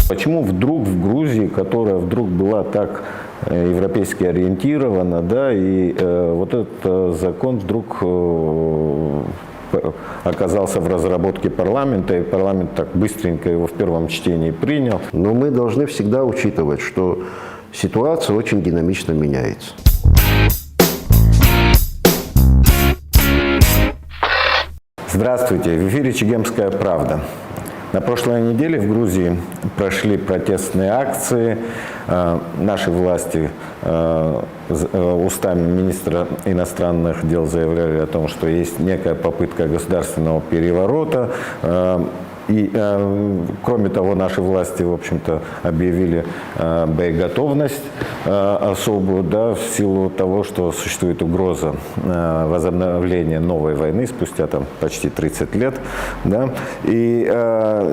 Почему вдруг в Грузии, которая вдруг была так европейски ориентирована, да, и вот этот закон вдруг оказался в разработке парламента, и парламент так быстренько его в первом чтении принял. Но мы должны всегда учитывать, что ситуация очень динамично меняется. Здравствуйте, в эфире «Чегемская правда». На прошлой неделе в Грузии прошли протестные акции. Наши власти устами министра иностранных дел заявляли о том, что есть некая попытка государственного переворота. И, кроме того, наши власти, в общем-то, объявили боеготовность особую, да, в силу того, что существует угроза возобновления новой войны спустя там, почти 30 лет. Да. И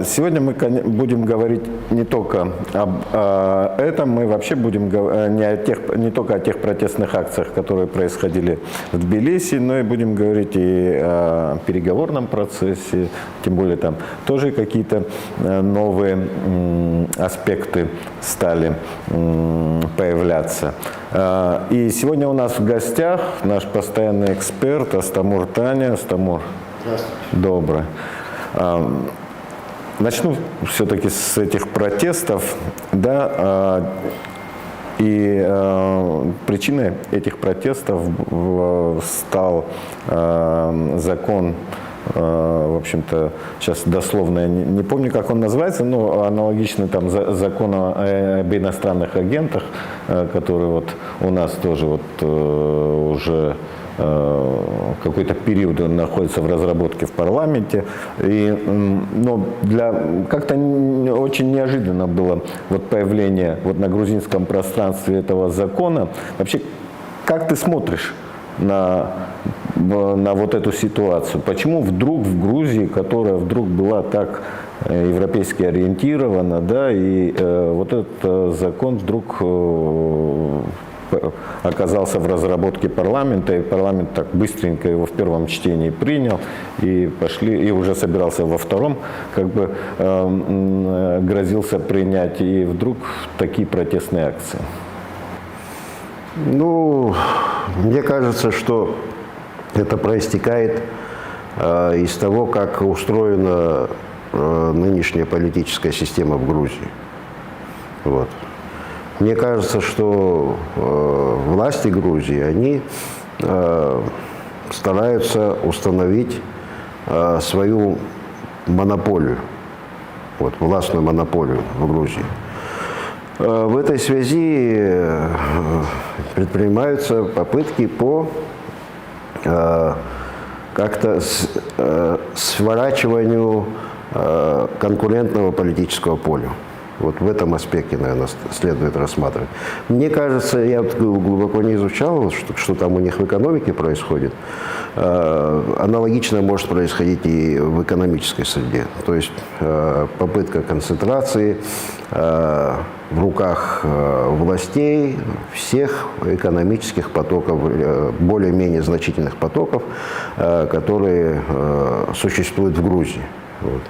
сегодня мы будем говорить не только об этом, мы вообще будем не только о тех протестных акциях, которые происходили в Тбилиси, но и будем говорить и о переговорном процессе, тем более там тоже какие-то новые аспекты стали появляться. И сегодня у нас в гостях наш постоянный эксперт Астамур Таня. Астамур, здравствуйте. Добрый. Начну все-таки с этих протестов. Да, и причиной этих протестов стал закон, в общем-то, сейчас дословно я не помню, как он называется, но аналогичный там закону об иностранных агентах, который вот у нас тоже вот уже какой-то период он находится в разработке в парламенте. Но как-то очень неожиданно было вот появление вот на грузинском пространстве этого закона. Вообще, как ты смотришь на вот эту ситуацию? Почему вдруг в Грузии, которая вдруг была так европейски ориентирована, да, и вот этот закон вдруг оказался в разработке парламента, и парламент так быстренько его в первом чтении принял, и уже собирался во втором, как бы грозился принять, и вдруг такие протестные акции? Ну, мне кажется, что это проистекает из того, как устроена нынешняя политическая система в Грузии. Вот. Мне кажется, что власти Грузии, они стараются установить свою монополию, вот, властную монополию в Грузии. В этой связи предпринимаются попытки по как-то сворачиванию конкурентного политического поля. Вот в этом аспекте, наверное, следует рассматривать. Мне кажется, я глубоко не изучал, что там у них в экономике происходит. Аналогично может происходить и в экономической среде. То есть попытка концентрации в руках властей всех экономических потоков, более-менее значительных потоков, которые существуют в Грузии. Вот.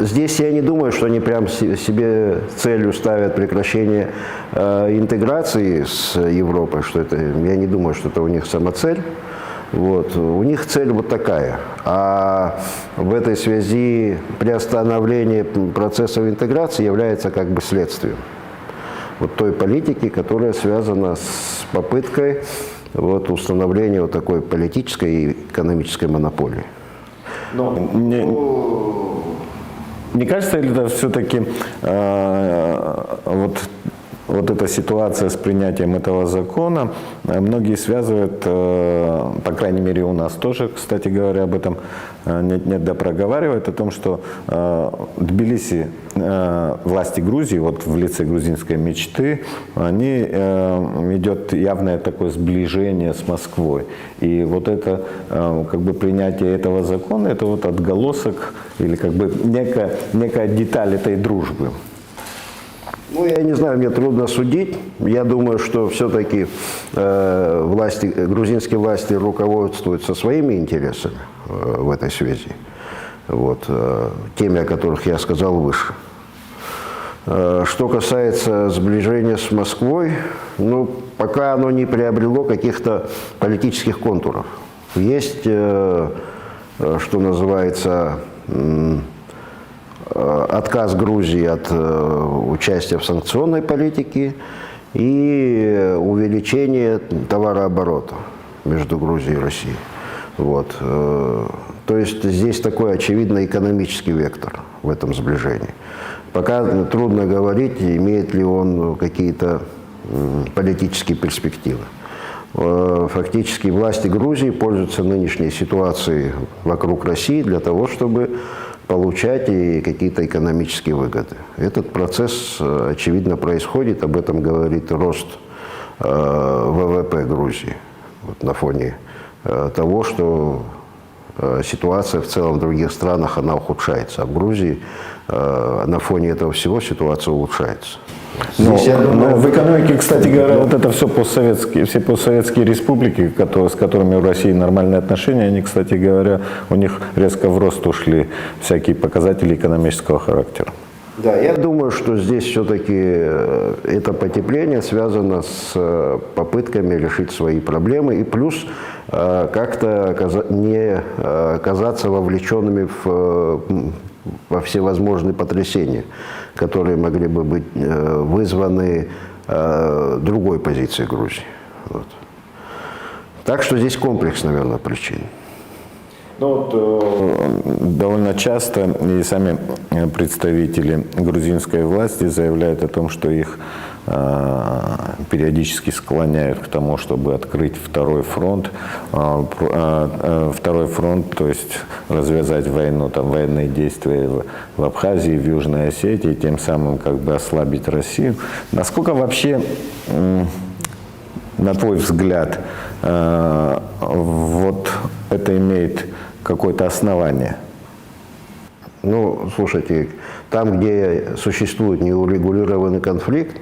Здесь я не думаю, что они прям себе целью ставят прекращение интеграции с Европой, что это, я не думаю, что это у них самоцель. Вот. У них цель вот такая. А в этой связи приостановление процессов интеграции является как бы следствием вот той политики, которая связана с попыткой вот, установления вот такой политической и экономической монополии. Не кажется ли это все-таки вот эта ситуация с принятием этого закона, многие связывают, по крайней мере у нас тоже, кстати говоря, об этом нет-нет да проговаривают, о том, что Тбилиси, власти Грузии, вот в лице грузинской мечты, идет явное такое сближение с Москвой. И вот это как бы принятие этого закона, это вот отголосок или как бы некая деталь этой дружбы. Ну, я не знаю, мне трудно судить. Я думаю, что все-таки грузинские власти руководствуются своими интересами в этой связи. вот, теми, о которых я сказал выше. Что касается сближения с Москвой, ну, пока оно не приобрело каких-то политических контуров. Есть, что называется, отказ Грузии от участия в санкционной политике и увеличение товарооборота между Грузией и Россией. Вот. То есть здесь такой очевидно экономический вектор в этом сближении. Пока трудно говорить, имеет ли он какие-то политические перспективы. Фактически власти Грузии пользуются нынешней ситуацией вокруг России для того, чтобы получать и какие-то экономические выгоды. Этот процесс, очевидно, происходит, об этом говорит рост ВВП Грузии вот, на фоне того, что ситуация в целом в других странах, она ухудшается, а в Грузии на фоне этого всего ситуация улучшается. Но в экономике, кстати говоря, вот это все постсоветские республики, с которыми у России нормальные отношения, они, кстати говоря, у них резко в рост ушли всякие показатели экономического характера. Да, я думаю, что здесь все-таки это потепление связано с попытками решить свои проблемы и плюс как-то не оказаться вовлеченными во всевозможные потрясения, которые могли бы быть вызваны другой позицией Грузии. Вот. Так что здесь комплекс, наверное, причин. Ну, вот, довольно часто и сами представители грузинской власти заявляют о том, что их периодически склоняют к тому, чтобы открыть второй фронт, то есть развязать войну, там, военные действия в Абхазии, в Южной Осетии, тем самым как бы ослабить Россию. Насколько вообще, на твой взгляд, вот это имеет какое-то основание? Ну, слушайте, там, где существует неурегулированный конфликт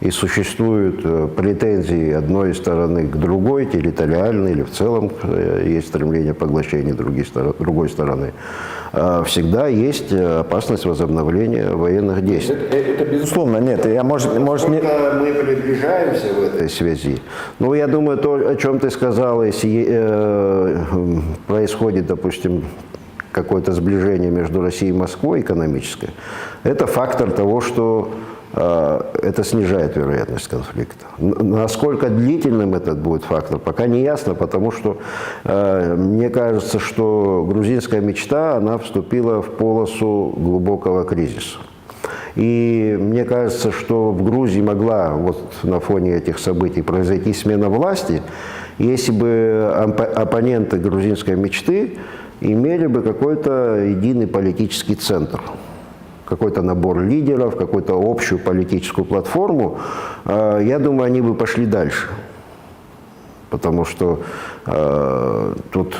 и существуют претензии одной стороны к другой, территориальной или в целом есть стремление поглощения другой стороны, всегда есть опасность возобновления военных действий. Это безусловно, нет. Мы приближаемся в этой связи. Ну, я думаю, то, о чем ты сказал, если происходит, допустим, какое-то сближение между Россией и Москвой экономическое, это фактор того, что это снижает вероятность конфликта. Насколько длительным этот будет фактор, пока не ясно, потому что мне кажется, что грузинская мечта, она вступила в полосу глубокого кризиса. И мне кажется, что в Грузии могла вот на фоне этих событий произойти смена власти, если бы оппоненты грузинской мечты имели бы какой-то единый политический центр, какой-то набор лидеров, какую-то общую политическую платформу, я думаю, они бы пошли дальше. Потому что тут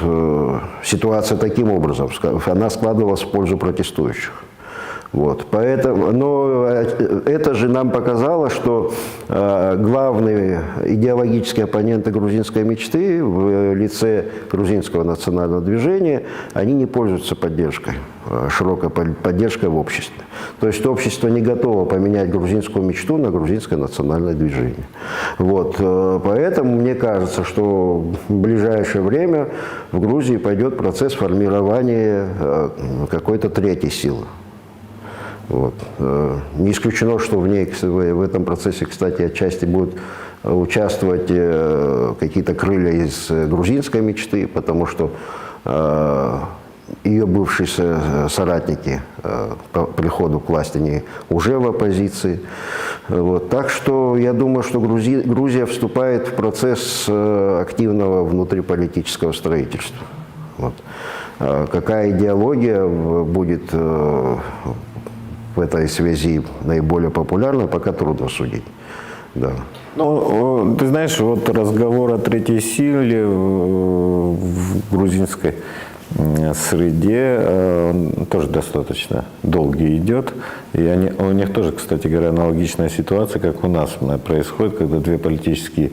ситуация таким образом, она складывалась в пользу протестующих. Вот, поэтому, но это же нам показало, что главные идеологические оппоненты грузинской мечты в лице грузинского национального движения, они не пользуются поддержкой, широкой поддержкой в обществе. То есть общество не готово поменять грузинскую мечту на грузинское национальное движение. Вот, поэтому мне кажется, что в ближайшее время в Грузии пойдет процесс формирования какой-то третьей силы. Вот. Не исключено, что в этом процессе, кстати, отчасти будут участвовать какие-то крылья из грузинской мечты, потому что ее бывшие соратники по приходу к власти они уже в оппозиции. Вот. Так что я думаю, что Грузия вступает в процесс активного внутриполитического строительства. Вот. Какая идеология будет в этой связи наиболее популярна, пока трудно судить. Да. Ну, ты знаешь, вот разговор о третьей силе в грузинской среде тоже достаточно долгий идет. И у них тоже, кстати говоря, аналогичная ситуация, как у нас происходит, когда две политические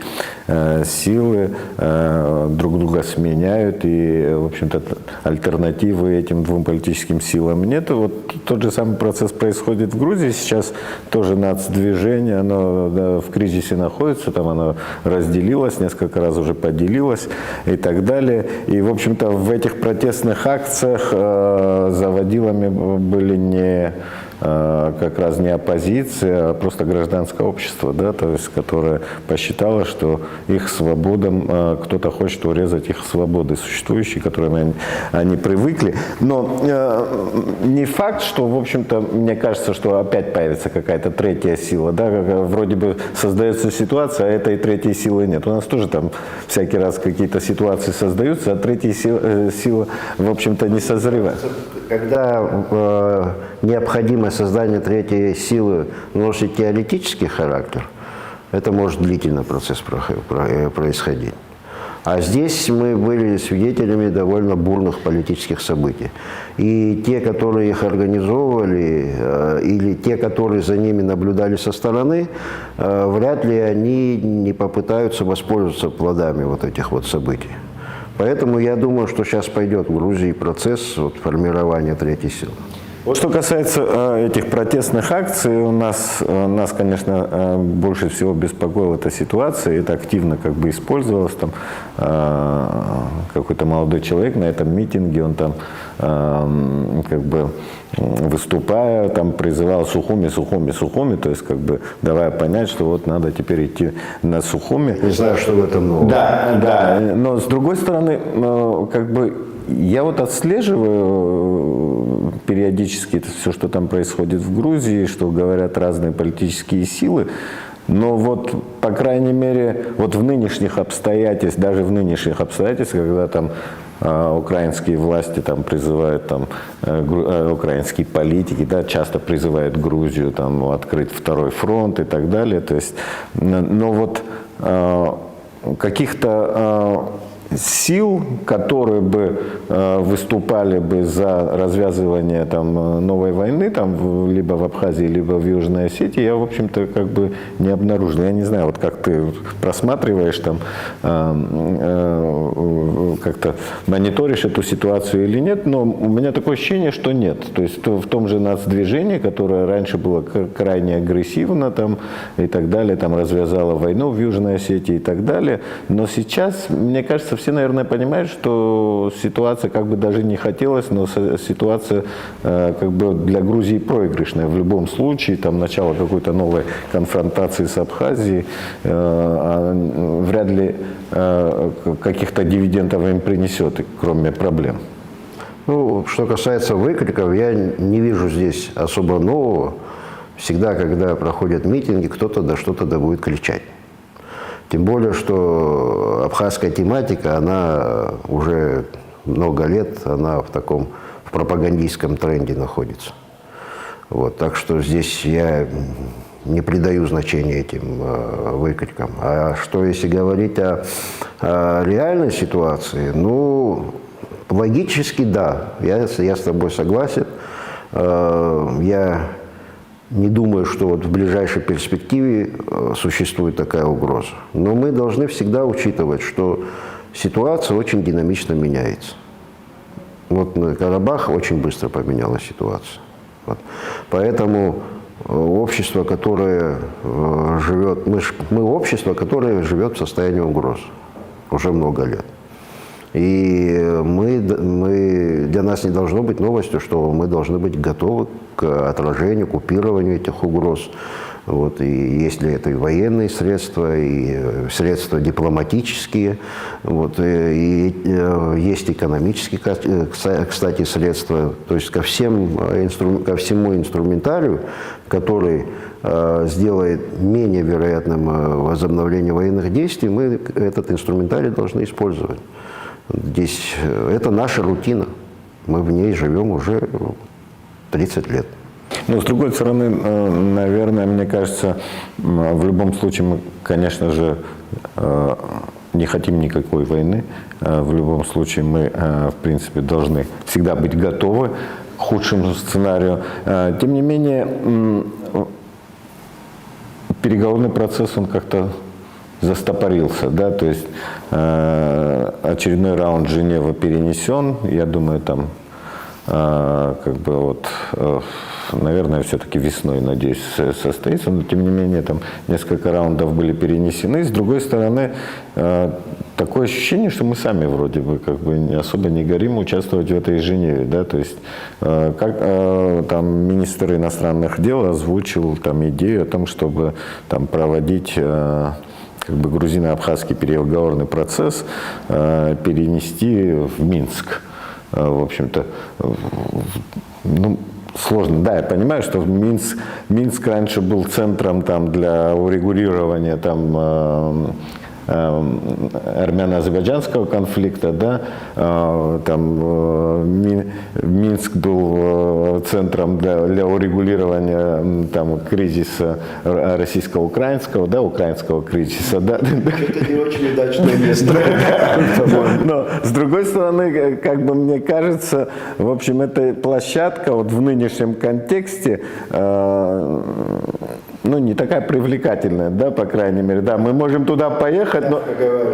силы друг друга сменяют, и, в общем-то, альтернативы этим двум политическим силам нет. Вот тот же самый процесс происходит в Грузии. Сейчас тоже нацдвижение, оно в кризисе находится, там оно разделилось, несколько раз уже поделилось и так далее. И, в общем-то, в этих протестных акциях заводилами были не как раз не оппозиция, а просто гражданское общество, да, то есть, которое посчитало, что их свободам кто-то хочет урезать их свободы существующие, к которым они привыкли. Но не факт, что, в общем-то, мне кажется, что опять появится какая-то третья сила, да, вроде бы создается ситуация, а этой третьей силы нет. У нас тоже там всякий раз какие-то ситуации создаются, а третья сила, в общем-то, не созревает. Когда необходимое создание третьей силы носит теоретический характер, это может длительно процесс происходить. А здесь мы были свидетелями довольно бурных политических событий. И те, которые их организовывали, или те, которые за ними наблюдали со стороны, вряд ли они не попытаются воспользоваться плодами вот этих вот событий. Поэтому я думаю, что сейчас пойдет в Грузии процесс формирования третьей силы. Вот что касается этих протестных акций, нас, конечно, больше всего беспокоила эта ситуация. Это активно как бы использовалось. Там какой-то молодой человек на этом митинге, он там как бы выступая, там призывал Сухуми, Сухуми, Сухуми, то есть как бы давая понять, что вот надо теперь идти на Сухуми. Не знаю, что в этом нового. Да, да, но с другой стороны, как бы я вот отслеживаю периодически это все, что там происходит в Грузии, что говорят разные политические силы, но вот, по крайней мере, вот в нынешних обстоятельствах, даже в нынешних обстоятельствах, когда там украинские власти там призывают, там, украинские политики, да, часто призывают Грузию там открыть второй фронт и так далее, то есть, но вот каких-то сил, которые бы выступали бы за развязывание там новой войны, там либо в Абхазии, либо в Южной Осетии, я, в общем-то, как бы не обнаружил. Я не знаю, вот как ты просматриваешь там, как-то мониторишь эту ситуацию или нет, но у меня такое ощущение, что нет. То есть в том же нацдвижении, которое раньше было крайне агрессивно там и так далее, там развязало войну в Южной Осетии и так далее, но сейчас, мне кажется, все, наверное, понимают, что ситуация, как бы даже не хотелось, но ситуация как бы для Грузии проигрышная. В любом случае, там начало какой-то новой конфронтации с Абхазией вряд ли каких-то дивидендов им принесет, кроме проблем. Ну, что касается выкриков, я не вижу здесь особо нового. Всегда, когда проходят митинги, кто-то да что-то да будет кричать. Тем более, что абхазская тематика, она уже много лет, она в пропагандистском тренде находится. Вот, так что здесь я не придаю значения этим выкрикам. А что если говорить о реальной ситуации, ну, логически да, я с тобой согласен. Я не думаю, что вот в ближайшей перспективе существует такая угроза. Но мы должны всегда учитывать, что ситуация очень динамично меняется. Вот на Карабах очень быстро поменялась ситуация. Вот. Поэтому общество, которое живет, мы общество, которое живет в состоянии угрозы уже много лет. И для нас не должно быть новостью, что мы должны быть готовы к отражению, купированию этих угроз. Вот, и если это и военные средства, и средства дипломатические, вот, и есть экономические, кстати, средства, то есть ко всему инструментарию, который сделает менее вероятным возобновление военных действий, мы этот инструментарий должны использовать. Здесь это наша рутина. Мы в ней живем уже 30 лет. Но, с другой стороны, наверное, мне кажется, в любом случае мы, конечно же, не хотим никакой войны. В любом случае мы, в принципе, должны всегда быть готовы к худшему сценарию. Тем не менее, переговорный процесс, он как-то застопорился, да, то есть очередной раунд Женевы перенесен, я думаю, там как бы вот, наверное, все-таки весной, надеюсь, состоится, но тем не менее там несколько раундов были перенесены. С другой стороны, такое ощущение, что мы сами вроде бы как бы особо не горим участвовать в этой Женеве, да, то есть как там министр иностранных дел озвучил там идею о том, чтобы там проводить как бы грузино-абхазский переговорный процесс перенести в Минск. В общем-то, ну, сложно. Да, я понимаю, что Минск раньше был центром там, для урегулирования там, армяно-азербайджанского конфликта, да, там Минск был центром для урегулирования там кризиса российско-украинского, да, украинского кризиса, да. Это не очень удачное место. Но с другой стороны, как бы мне кажется, в общем, эта площадка вот в нынешнем контексте, ну, не такая привлекательная, да, по крайней мере, да, мы можем туда поехать, но,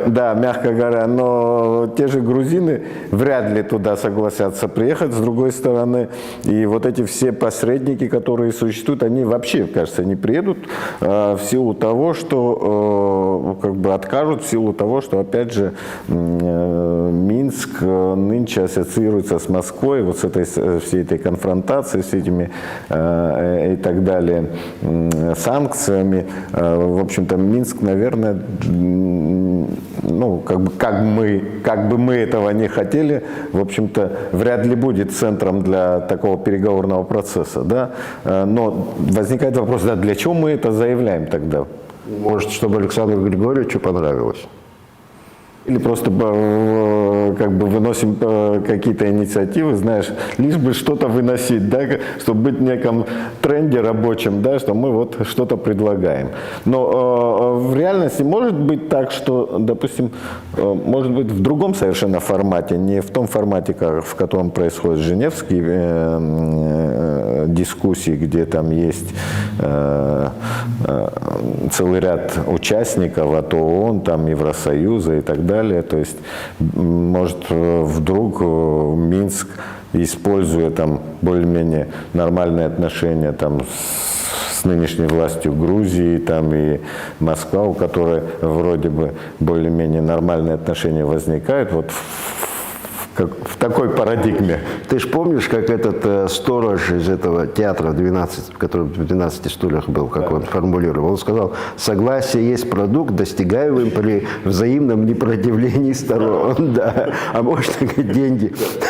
да, мягко говоря, но те же грузины вряд ли туда согласятся приехать, с другой стороны, и вот эти все посредники, которые существуют, они вообще, кажется, не приедут в силу того, что, как бы откажут, в силу того, что, опять же, Минск нынче ассоциируется с Москвой, вот с этой, всей этой конфронтацией, с этими и так далее, санкциями. В общем-то, Минск, наверное, ну, как бы мы этого не хотели, в общем-то, вряд ли будет центром для такого переговорного процесса, да. Но возникает вопрос, да, для чего мы это заявляем тогда? Может, чтобы Александру Григорьевичу понравилось? Или просто как бы выносим какие-то инициативы, знаешь, лишь бы что-то выносить, да, чтобы быть в неком тренде рабочем, да, что мы вот что-то предлагаем. Но в реальности может быть так, что, допустим, может быть в другом совершенно формате, не в том формате, в котором происходят женевские дискуссии, где там есть целый ряд участников от ООН, там Евросоюза и так далее. То есть, может, вдруг Минск, используя там более-менее нормальные отношения там, с нынешней властью Грузии там, и Москва, у которой вроде бы более-менее нормальные отношения возникают, вот в такой парадигме. Ты же помнишь, как этот сторож из этого театра 12, который в 12 стульях был, как он формулировал? Он сказал, согласие есть продукт, достигаемый при взаимном непротивлении сторон. Да. А можно, говорит,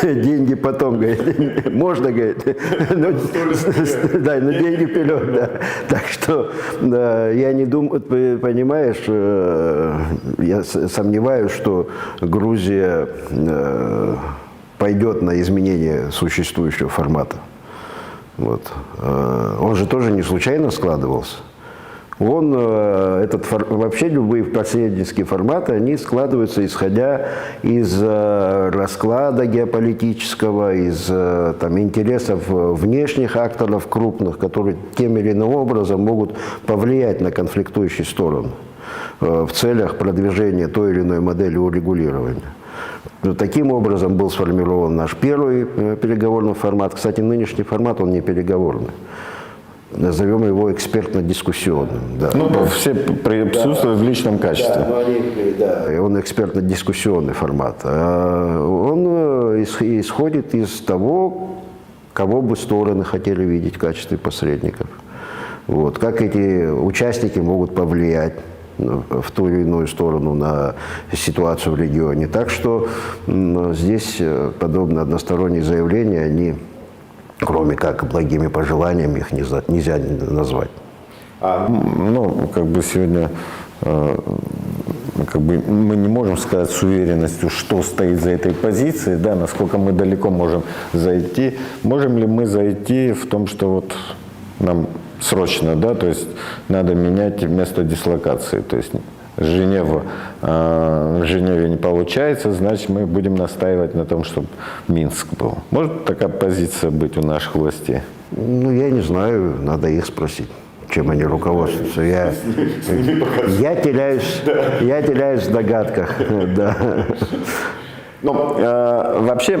деньги потом, говорит, можно, говорит, да, но деньги вперед, да. Так что я не думаю, понимаешь, я сомневаюсь, что Грузия пойдет на изменение существующего формата. Вот. Он же тоже не случайно складывался. Вообще любые посреднические форматы, они складываются исходя из расклада геополитического, из там, интересов внешних акторов крупных, которые тем или иным образом могут повлиять на конфликтующие стороны в целях продвижения той или иной модели урегулирования. Таким образом был сформирован наш первый переговорный формат. Кстати, нынешний формат, он не переговорный. Назовем его экспертно-дискуссионным. Да. Ну, все присутствуют в личном качестве. Да, он экспертно-дискуссионный формат. Он исходит из того, кого бы стороны хотели видеть в качестве посредников. Вот. Как эти участники могут повлиять в ту или иную сторону на ситуацию в регионе. Так что здесь подобные односторонние заявления, они, кроме как благими пожеланиями, их нельзя назвать. Ну, как бы сегодня как бы мы не можем сказать с уверенностью, что стоит за этой позицией, да, насколько мы далеко можем зайти. Можем ли мы зайти в том, что вот нам срочно, да, то есть надо менять место дислокации, то есть Женеве не получается, значит, мы будем настаивать на том, чтобы Минск был. Может такая позиция быть у наших властей? Ну, я не знаю, надо их спросить, чем они руководствуются. Я теряюсь в догадках. Да. Но вообще,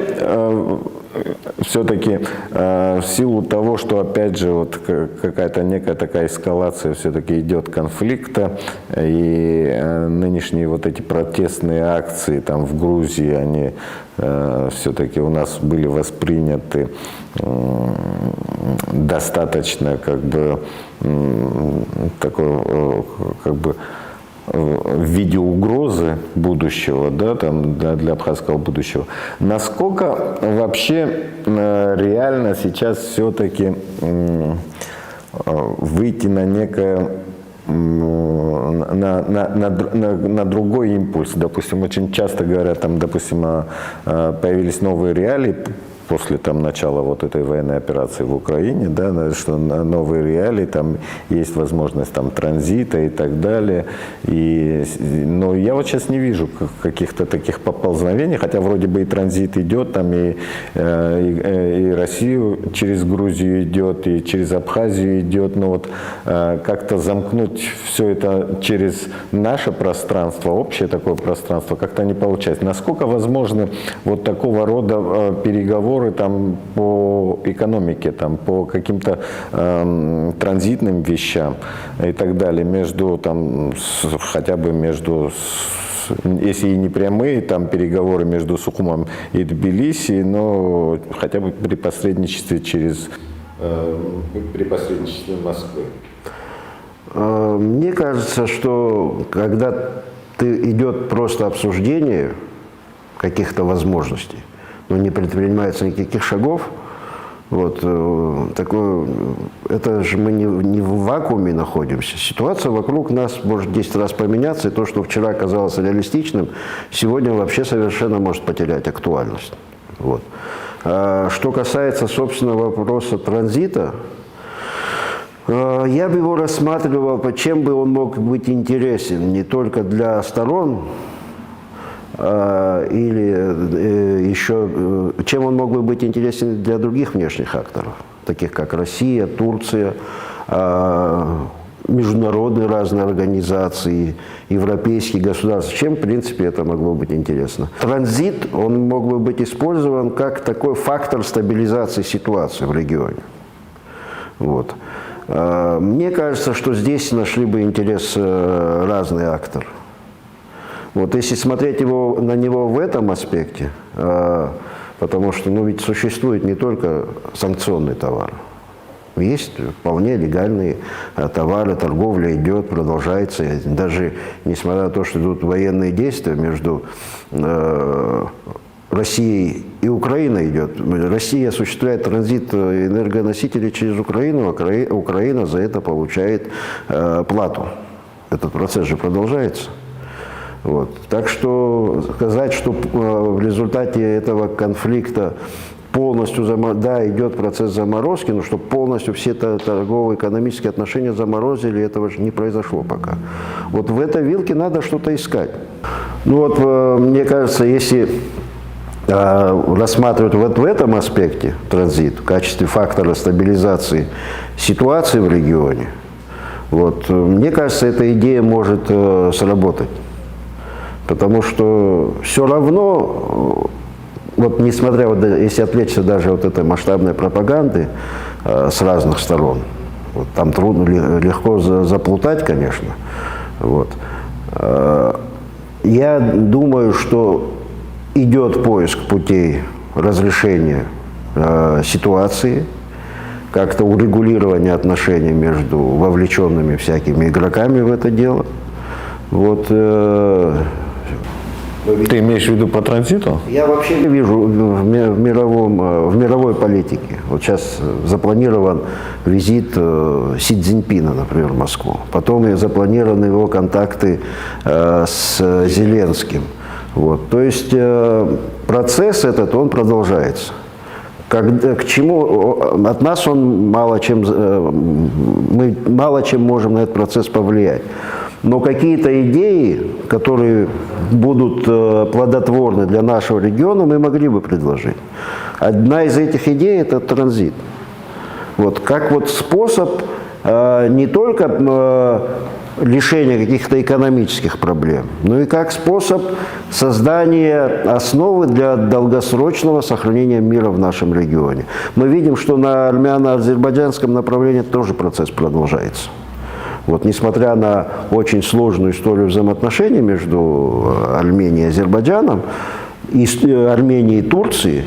все-таки в силу того, что, опять же, вот какая-то некая такая эскалация все-таки идет конфликта, и нынешние вот эти протестные акции там в Грузии, они все-таки у нас были восприняты достаточно как бы такой как бы в виде угрозы будущего, да, там, для абхазского будущего. Насколько вообще реально сейчас все-таки выйти на некое на другой импульс? Допустим, очень часто говорят, там, допустим, появились новые реалии после там, начала вот этой военной операции в Украине, да, что новые реалии, там есть возможность там, транзита и так далее. Но я вот сейчас не вижу каких-то таких поползновений, хотя вроде бы и транзит идет, там и Россию через Грузию идет, и через Абхазию идет, но вот как-то замкнуть все это через наше пространство, общее такое пространство, как-то не получается. Насколько возможны вот такого рода переговоры там по экономике, там по каким-то транзитным вещам и так далее, между там хотя бы между, если и не прямые там переговоры между Сухумом и Тбилиси, но хотя бы при посредничестве при посредничестве Москвы. Мне кажется, что когда идет просто обсуждение каких-то возможностей, но не предпринимается никаких шагов, вот, это же мы не в вакууме находимся. Ситуация вокруг нас может 10 раз поменяться, и то, что вчера казалось реалистичным, сегодня вообще совершенно может потерять актуальность. Вот. Что касается, собственно, вопроса транзита, я бы его рассматривал, чем бы он мог быть интересен не только для сторон, или еще, чем он мог бы быть интересен для других внешних акторов, таких как Россия, Турция, международные разные организации, европейские государства. Чем, в принципе, это могло быть интересно? Транзит, он мог бы быть использован как такой фактор стабилизации ситуации в регионе. Вот. Мне кажется, что здесь нашли бы интерес разные акторы. Вот если смотреть на него в этом аспекте, потому что ведь существует не только санкционный товар, есть вполне легальные товары, торговля идет, продолжается. Даже несмотря на то, что идут военные действия между Россией и Украиной идет. Россия осуществляет транзит энергоносителей через Украину, а Украина за это получает плату. Этот процесс же продолжается. Вот. Так что сказать, что в результате этого конфликта полностью идет процесс заморозки, но чтобы полностью все торгово-экономические отношения заморозили, этого же не произошло пока. Вот в этой вилке надо что-то искать. Мне кажется, если рассматривать вот в этом аспекте транзит в качестве фактора стабилизации ситуации в регионе, мне кажется, эта идея может сработать. Потому что все равно, несмотря, если отвлечься даже от этой масштабной пропаганды с разных сторон, там трудно, легко заплутать, конечно. Я думаю, что идет поиск путей разрешения ситуации, как-то урегулирования отношений между вовлеченными всякими игроками в это дело. Ты имеешь в виду по транзиту? Я вообще не вижу в мировой политике. Вот сейчас запланирован визит Си Цзиньпина, например, в Москву. Потом запланированы его контакты с Зеленским. То есть процесс этот, он продолжается. К чему? От нас мы мало чем можем на этот процесс повлиять. Но какие-то идеи, которые будут плодотворны для нашего региона, мы могли бы предложить. Одна из этих идей – это транзит. Вот, как вот способ не только решения каких-то экономических проблем, но и как способ создания основы для долгосрочного сохранения мира в нашем регионе. Мы видим, что на армяно-азербайджанском направлении тоже процесс продолжается. Вот, несмотря на очень сложную историю взаимоотношений между Арменией и Азербайджаном, и Арменией и Турцией,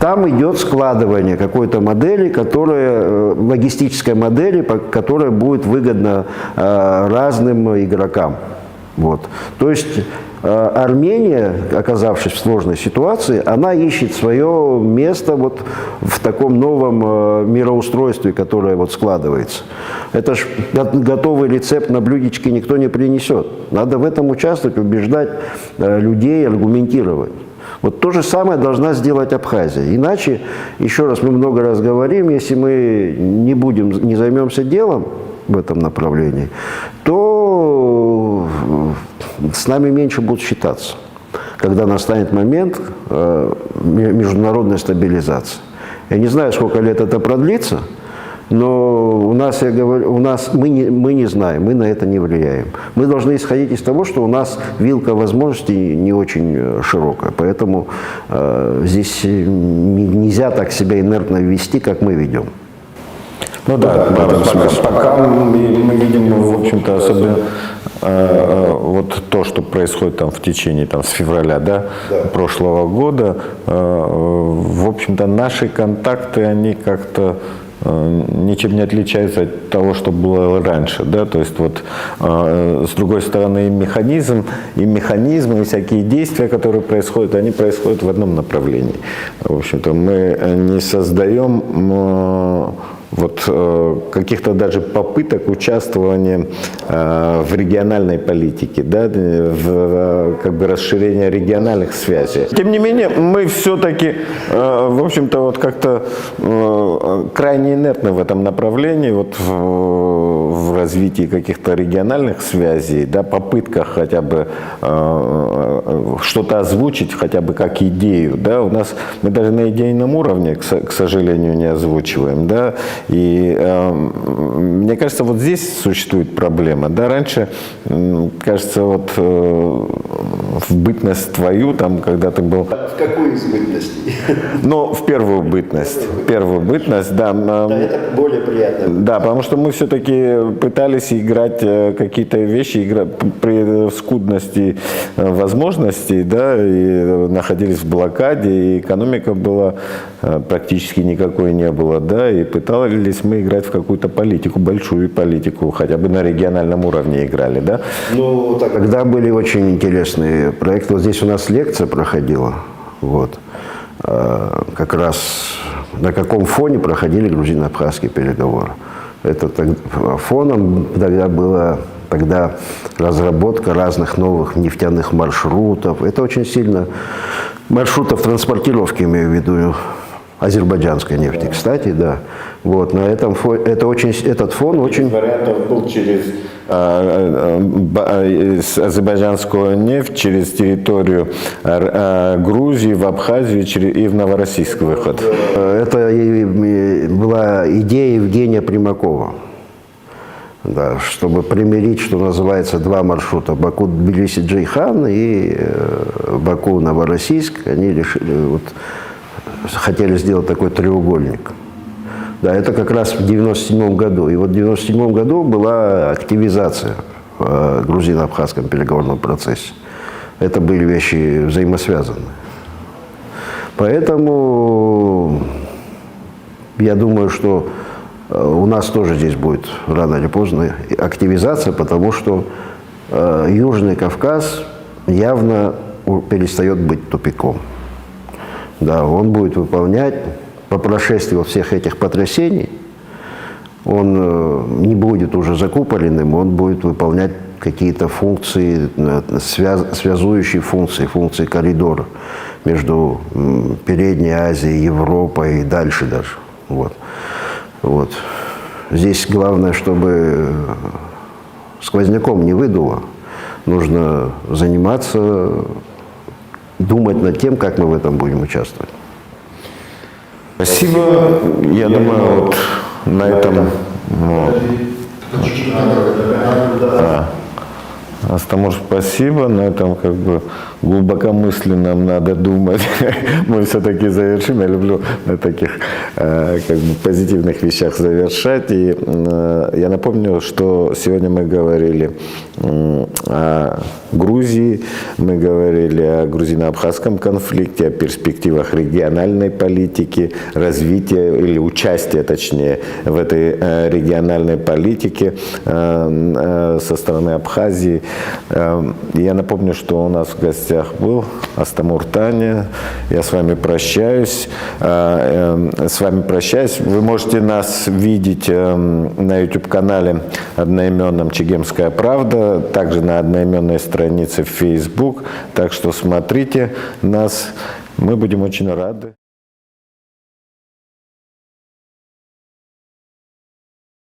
там идет складывание какой-то модели, логистической модели, которая будет выгодна разным игрокам. Вот. То есть Армения, оказавшись в сложной ситуации, она ищет свое место вот в таком новом мироустройстве, которое вот складывается. Это ж готовый рецепт на блюдечке никто не принесет. Надо в этом участвовать, убеждать людей, аргументировать. Вот то же самое должна сделать Абхазия. Иначе, еще раз, мы много раз говорим, если мы не займемся делом в этом направлении, то с нами меньше будут считаться, когда настанет момент международной стабилизации. Я не знаю, сколько лет это продлится, но мы не знаем, мы на это не влияем. Мы должны исходить из того, что у нас вилка возможностей не очень широкая. Поэтому здесь нельзя так себя инертно вести, как мы ведем. Ну да, пока мы видим, в общем-то, особенно вот то, что происходит там в течение с февраля прошлого года, в общем-то, наши контакты, они как-то ничем не отличаются от того, что было раньше, да, то есть вот с другой стороны и механизмы, и всякие действия, которые происходят, они происходят в одном направлении. В общем-то, мы не создаем каких-то даже попыток участвования в региональной политике, да, в расширения региональных связей. Тем не менее, мы все-таки, в общем-то, вот как-то крайне инертны в этом направлении, вот в развитии каких-то региональных связей, да, попытках хотя бы что-то озвучить, хотя бы как идею, да, у нас мы даже на идейном уровне, к сожалению, не озвучиваем, да. И мне кажется, вот здесь существует проблема. Да? Раньше, кажется, вот в бытность твою, там, когда ты был... В какую из бытностей? Ну, в первую бытность. Да. Да, это более приятно. Да, потому что мы все-таки пытались играть какие-то вещи при скудности возможностей, да, и находились в блокаде, и экономика была практически никакой не было, да, и пытались мы играть в какую-то политику, большую политику, хотя бы на региональном уровне играли, да? Ну, тогда были очень интересные проекты. Вот здесь у нас лекция проходила, вот, как раз на каком фоне проходили грузино-абхазские переговоры. Это фоном тогда была разработка разных новых нефтяных маршрутов. Это очень сильно маршрутов транспортировки, имею в виду, азербайджанской нефти, кстати, да. Вот, на этом фоне, этот фон очень... Вариантов был через азербайджанскую нефть, через территорию Грузии, в Абхазию и в Новороссийск выход. Это была идея Евгения Примакова. Да, чтобы примирить, что называется, два маршрута. Баку-Тбилиси-Джейхан и Баку-Новороссийск. Они решили, хотели сделать такой треугольник. Да, это как раз в 1997 году. И вот в 1997 году была активизация в грузино-абхазском переговорном процессе. Это были вещи взаимосвязанные. Поэтому я думаю, что у нас тоже здесь будет рано или поздно активизация, потому что Южный Кавказ явно перестает быть тупиком. Да, он будет выполнять, по прошествии всех этих потрясений, он не будет уже закупоренным, он будет выполнять какие-то функции, связующие функции коридора между Передней Азией, Европой и дальше даже. Вот. Здесь главное, чтобы сквозняком не выдуло. Нужно заниматься, думать над тем, как мы в этом будем участвовать. Спасибо. Я думаю, вот на этом... Астамур, спасибо. На этом как бы глубокомысленном надо думать. Мы все-таки завершим. Я люблю на таких как бы позитивных вещах завершать. И я напомню, что сегодня мы говорили о Грузии, мы говорили о грузино-абхазском конфликте, о перспективах региональной политики, развития или участия, точнее, в этой региональной политике со стороны Абхазии. Я напомню, что у нас в гостях был Астамур Таня. Я с вами прощаюсь. Вы можете нас видеть на YouTube-канале одноименном «Чегемская правда», также на одноименной странице в Facebook. Так что смотрите нас. Мы будем очень рады.